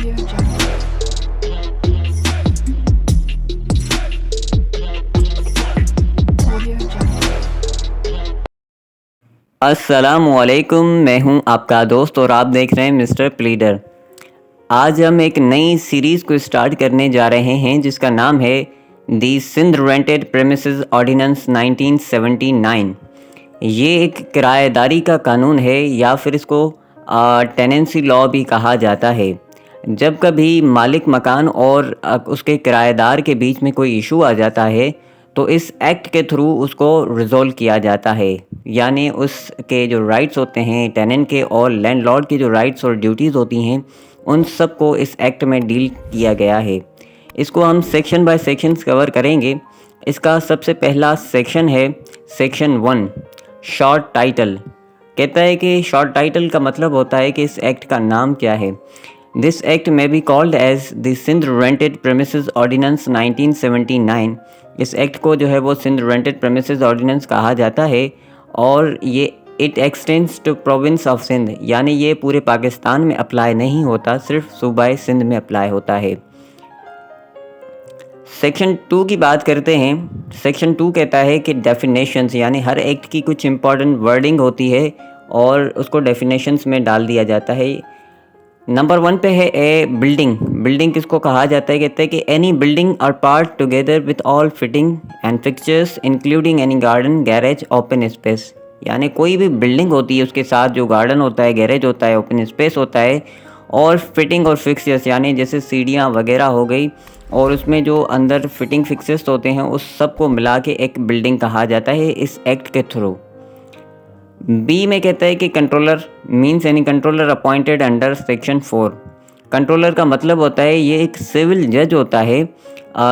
Audio Jungle. Audio Jungle. अस्सलामुअलैकुम, मैं हूं आपका दोस्त और आप देख रहे हैं मिस्टर प्लीडर। आज हम एक नई सीरीज़ को स्टार्ट करने जा रहे हैं जिसका नाम है दी सिंध रेंटेड प्रेमिसेस ऑर्डिनेंस 1979। ये एक किराएदारी का कानून है या फिर इसको टेनेंसी लॉ भी कहा जाता है। जब कभी मालिक मकान और उसके किराएदार के बीच में कोई इशू आ जाता है तो इस एक्ट के थ्रू उसको रिजॉल्व किया जाता है। यानी उसके जो राइट्स होते हैं टेनेंट के और लैंडलॉर्ड की जो राइट्स और ड्यूटीज़ होती हैं उन सब को इस एक्ट में डील किया गया है। इसको हम सेक्शन बाय सेक्शन कवर करेंगे। इसका सबसे पहला सेक्शन है सेक्शन 1, शॉर्ट टाइटल। कहता है कि शॉर्ट टाइटल का मतलब होता है कि इस एक्ट का नाम क्या है। दिस एक्ट में be called as the Sindh rented premises ordinance 1979। इस एक्ट को जो है वो सिंध रेंटेड प्रेमिसेस ऑर्डिनेंस कहा जाता है और ये it extends to province of Sindh, यानी ये पूरे पाकिस्तान में अप्लाई नहीं होता, सिर्फ सूबाए सिंध में अप्लाई होता है। सेक्शन 2 की बात करते हैं। सेक्शन 2 कहता है कि डेफिनेशंस, यानी हर एक्ट की कुछ इंपॉर्टेंट वर्डिंग होती है और उसको डेफिनेशंस में डाल दिया जाता है। नंबर 1 पे है ए बिल्डिंग। बिल्डिंग किसको कहा जाता है? कहते हैं कि एनी बिल्डिंग और part together with all fitting and fixtures including any garden, garage, open space. यानी कोई भी बिल्डिंग होती है उसके साथ जो गार्डन होता है, गैरेज होता है, ओपन स्पेस होता है और फिटिंग और फिक्चर्स, यानी जैसे सीढ़ियाँ वगैरह हो गई और उसमें जो अंदर फिटिंग फिक्चर्स होते हैं उस सब को मिला के एक बिल्डिंग कहा जाता है इस एक्ट के थ्रू। बी में कहता है कि controller means any controller appointed under section 4। Controller का मतलब होता है ये एक सिविल जज होता है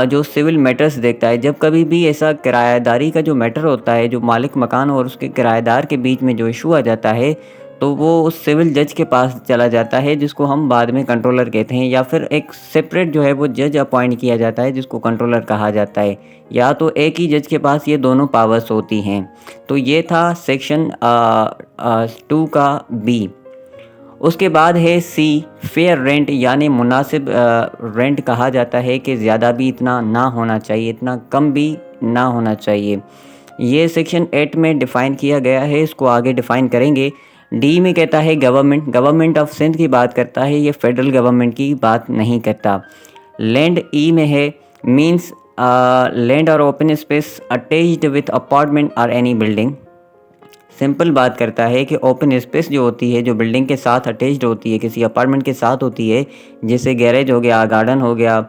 जो सिविल मैटर्स देखता है। जब कभी भी ऐसा किराएदारी का जो मैटर होता है, जो मालिक मकान और उसके किराएदार के बीच में जो इशू आ जाता है तो वो उस सिविल जज के पास चला जाता है जिसको हम बाद में कंट्रोलर कहते हैं, या फिर एक सेपरेट जो है वो जज अपॉइंट किया जाता है जिसको कंट्रोलर कहा जाता है, या तो एक ही जज के पास ये दोनों पावर्स होती हैं। तो ये था सेक्शन 2 का बी। उसके बाद है सी, फेयर रेंट, यानी मुनासिब रेंट कहा जाता है कि ज़्यादा भी इतना ना होना चाहिए, इतना कम भी ना होना चाहिए। ये सेक्शन 8 में डिफ़ाइन किया गया है, इसको आगे डिफ़ाइन करेंगे। डी में कहता है गवर्नमेंट, गवर्नमेंट ऑफ सिंध की बात करता है, ये फेडरल गवर्नमेंट की बात नहीं करता। लैंड ई में है मीन्स लैंड और open space attached with apartment और एनी बिल्डिंग। सिंपल बात करता है कि ओपन स्पेस जो होती है, जो बिल्डिंग के साथ अटैच्ड होती है, किसी अपार्टमेंट के साथ होती है, जैसे गैरेज हो गया, गार्डन हो गया,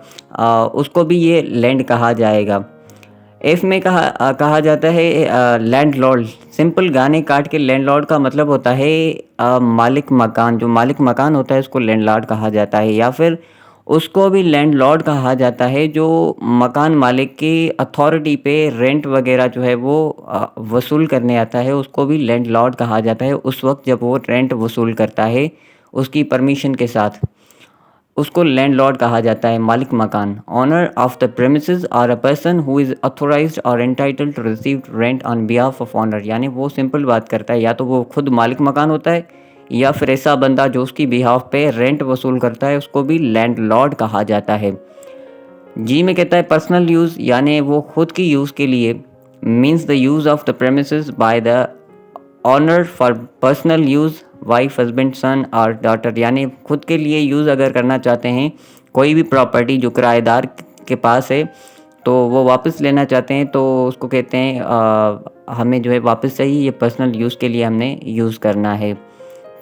उसको भी ये लैंड कहा जाएगा। एफ में कहा जाता है लैंडलॉर्ड। सिंपल गाने काट के लैंडलॉर्ड का मतलब होता है मालिक मकान। जो मालिक मकान होता है उसको लैंडलॉर्ड कहा जाता है, या फिर उसको भी लैंडलॉर्ड कहा जाता है जो मकान मालिक की अथॉरिटी पे रेंट वगैरह जो है वो वसूल करने आता है, उसको भी लैंडलॉर्ड कहा जाता है उस वक्त जब वो रेंट वसूल करता है उसकी परमिशन के साथ, उसको लैंडलॉर्ड कहा जाता है, मालिक मकान। Owner of the premises are a person who is authorised और entitled to receive rent on behalf of owner. यानी वो सिंपल बात करता है, या तो वो खुद मालिक मकान होता है या फिर ऐसा बंदा जो उसकी बिहाफ पे रेंट वसूल करता है, उसको भी लैंडलॉर्ड कहा जाता है। जी में कहता है पर्सनल यूज़, यानी वो खुद की यूज़ के लिए, means the use of the premises by the owner for personal use, wife, husband, son और डॉटर। यानी खुद के लिए यूज़ अगर करना चाहते हैं कोई भी प्रॉपर्टी जो किराएदार के पास है तो वो वापस लेना चाहते हैं तो उसको कहते हैं हमें जो है वापस चाहिए, ये पर्सनल यूज़ के लिए हमने यूज़ करना है।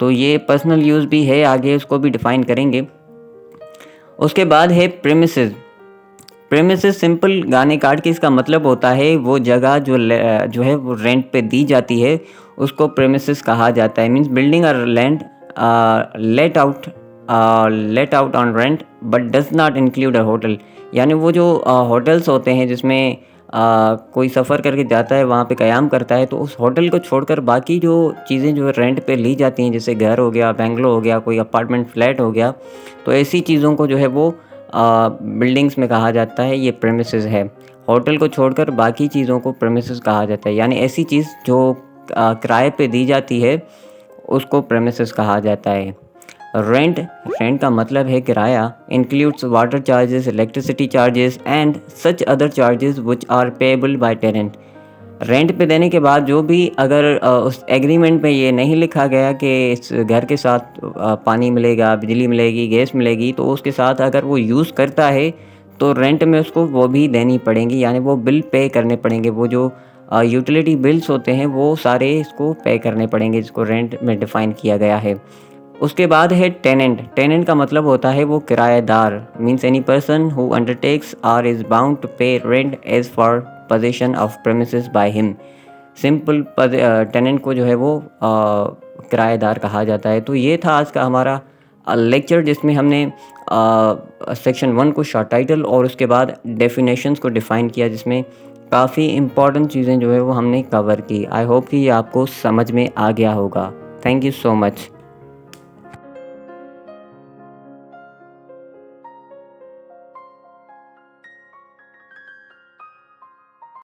तो ये पर्सनल यूज़ भी है, आगे उसको भी डिफ़ाइन करेंगे। उसके बाद है प्रेमिसेस। प्रेमिसेस सिंपल गाने काट के इसका मतलब होता है वो जगह जो है वो रेंट पे दी जाती है, उसको प्रेमिसेस कहा जाता है। मींस बिल्डिंग और land let out on rent but does not include a hotel. यानी वो जो होटल्स होते हैं जिसमें कोई सफ़र करके जाता है, वहाँ पे क़याम करता है, तो उस होटल को छोड़कर बाकी जो चीज़ें जो रेंट पे ली जाती हैं, जैसे घर हो गया, बेंगलो हो गया, कोई अपार्टमेंट फ्लैट हो गया, तो ऐसी चीज़ों को जो है वो बिल्डिंग्स में कहा जाता है ये प्रेमिसेस है। होटल को छोड़कर बाकी चीज़ों को प्रेमिसेस कहा जाता है, यानी ऐसी चीज़ जो किराए पे दी जाती है उसको प्रेमिसेस कहा जाता है। रेंट रेंट का मतलब है किराया, includes water charges, electricity charges and such other charges which are payable by tenant. Rent पे देने के बाद जो भी अगर उस एग्रीमेंट में ये नहीं लिखा गया कि इस घर के साथ पानी मिलेगा, बिजली मिलेगी, गैस मिलेगी, तो उसके साथ अगर वो यूज़ करता है तो रेंट में उसको वो भी देनी पड़ेंगी, यानी वो बिल पे करने पड़ेंगे। वो जो यूटिलिटी बिल्स होते हैं वो सारे इसको पे करने पड़ेंगे, जिसको रेंट में डिफ़ाइन किया गया है। उसके बाद है टेनेंट। टेनेंट का मतलब होता है वो किराएदार, means any person who undertakes or is bound to pay rent as for position of premises by him. Simple tenant को जो है वो किराएदार कहा जाता है। तो ये था आज का हमारा लेक्चर, जिसमें हमने सेक्शन 1 को शॉर्ट टाइटल और उसके बाद डेफिनेशंस को डिफ़ाइन किया, जिसमें काफ़ी इंपॉर्टेंट चीज़ें जो है वो हमने कवर की। आई होप कि ये आपको समझ में आ गया होगा। Thank you so much.